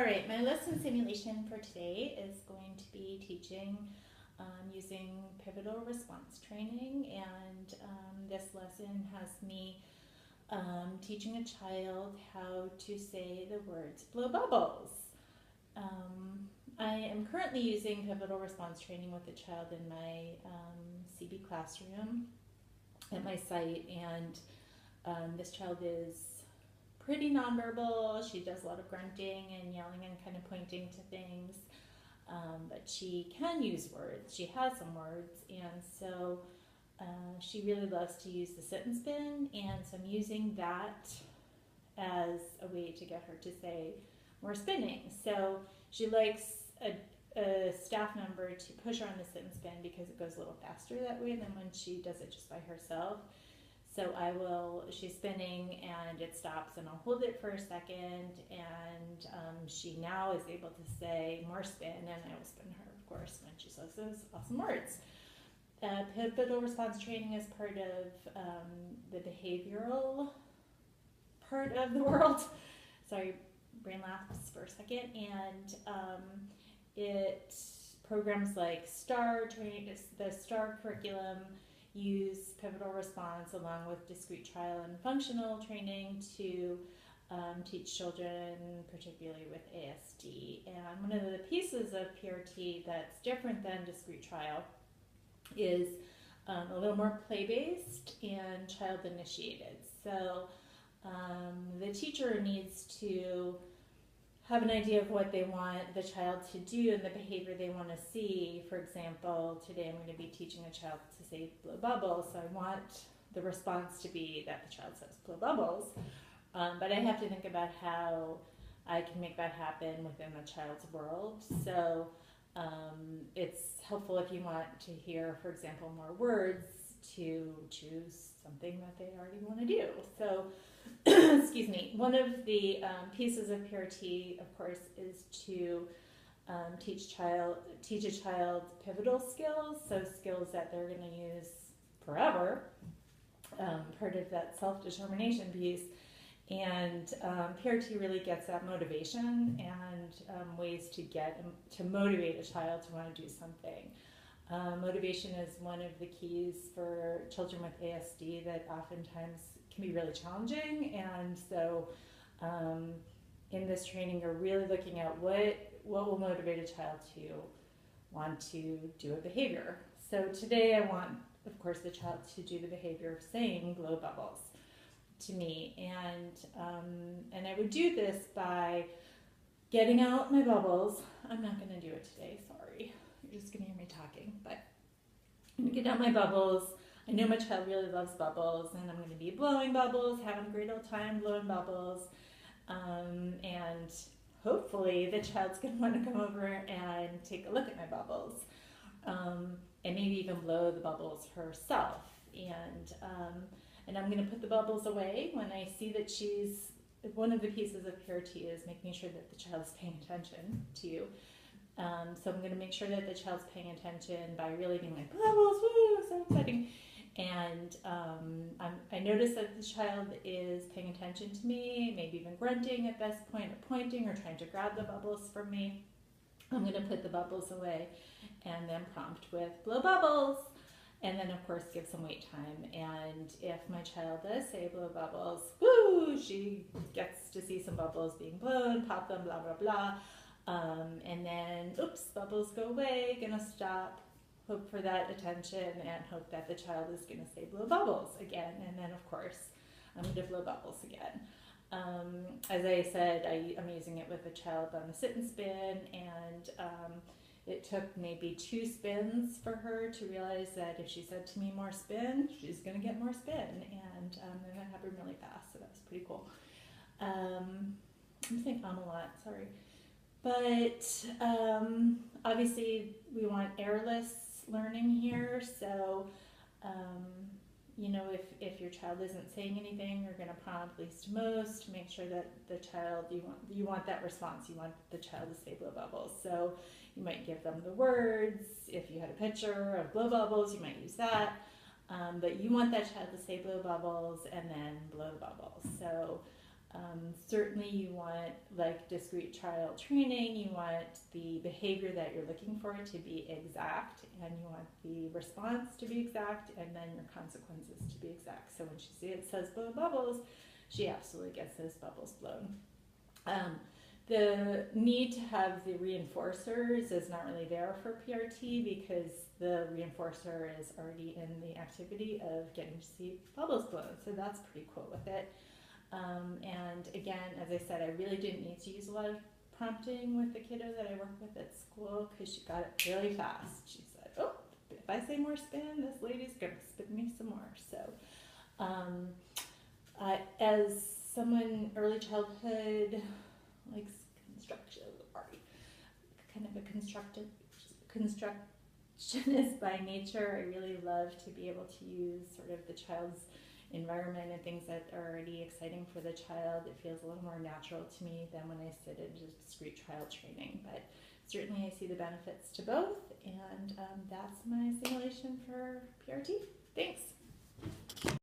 right, my lesson simulation for today is going to be teaching using pivotal response training, and this lesson has me teaching a child how to say the words blow bubbles. I am currently using pivotal response training with a child in my CB classroom at my site, and this child is pretty nonverbal. She does a lot of grunting and yelling and kind of pointing to things, but she can use words. She has some words, and so she really loves to use the sit and spin, and so I'm using that as a way to get her to say more spinning. So she likes a staff member to push her on the sit and spin because it goes a little faster that way than when she does it just by herself. So she's spinning and it stops, and I'll hold it for a second, and she now is able to say more spin, and I will spin her, of course, when she says those awesome words. Pivotal response training is part of the behavioral part of the world. Sorry, brain lapse for a second. And it programs like STAR training, the STAR curriculum, use pivotal response along with discrete trial and functional training to teach children, particularly with ASD. And one of the pieces of PRT that's different than discrete trial is a little more play-based and child-initiated. So the teacher needs to have an idea of what they want the child to do and the behavior they want to see. For example, today I'm going to be teaching a child to say blow bubbles, so I want the response to be that the child says blow bubbles, but I have to think about how I can make that happen within the child's world. So it's helpful if you want to hear, for example, more words, to choose something that they already want to do. So excuse me, one of the pieces of PRT, of course, is to teach a child pivotal skills, so skills that they're going to use forever, part of that self-determination piece. And PRT really gets at motivation and ways to motivate a child to want to do something. Motivation is one of the keys for children with ASD that oftentimes can be really challenging, and so in this training you're really looking at what will motivate a child to want to do a behavior. So today I want, of course, the child to do the behavior of saying blow bubbles to me, and I would do this by getting out my bubbles. I'm not going to do it today, sorry. You're just going to hear me talking, but I'm going to get out my bubbles. I know my child really loves bubbles, and I'm going to be blowing bubbles, having a great old time blowing bubbles, and hopefully the child's going to want to come over and take a look at my bubbles, and maybe even blow the bubbles herself. And I'm going to put the bubbles away when I see that one of the pieces of PRT is making sure that the child's paying attention to you. So I'm going to make sure that the child's paying attention by really being like, bubbles, woo, so exciting. And I notice that the child is paying attention to me, maybe even grunting at this point, or pointing, or trying to grab the bubbles from me. I'm going to put the bubbles away and then prompt with blow bubbles. And then, of course, give some wait time. And if my child does say blow bubbles, woo, she gets to see some bubbles being blown, pop them, blah, blah, blah. And then, oops, bubbles go away, gonna stop, hope for that attention, and hope that the child is gonna say blow bubbles again. And then, of course, I'm gonna blow bubbles again. As I said, I'm using it with a child on the sit and spin, and it took maybe 2 spins for her to realize that if she said to me more spin, she's gonna get more spin. And then that happened really fast, so that was pretty cool. I'm saying a lot, sorry. But obviously we want errorless learning here, so you know, if your child isn't saying anything, you're going to prompt least to most to make sure that the child, you want that response, you want the child to say blow bubbles. So you might give them the words. If you had a picture of blow bubbles, you might use that, but you want that child to say blow bubbles and then blow the bubbles. So Certainly you want like discrete trial training, you want the behavior that you're looking for to be exact, and you want the response to be exact, and then your consequences to be exact. So when she says blow bubbles, she absolutely gets those bubbles blown. The need to have the reinforcers is not really there for PRT because the reinforcer is already in the activity of getting to see bubbles blown. So that's pretty cool with it. And again, as I said, I really didn't need to use a lot of prompting with the kiddo that I work with at school because she got it really fast. She said, oh, if I say more spin, this lady's going to spin me some more. So as someone early childhood, like construction, kind of a constructionist by nature, I really love to be able to use sort of the child's environment and things that are already exciting for the child. It feels a little more natural to me than when I sit in discrete trial training, but certainly I see the benefits to both, and that's my simulation for PRT. Thanks.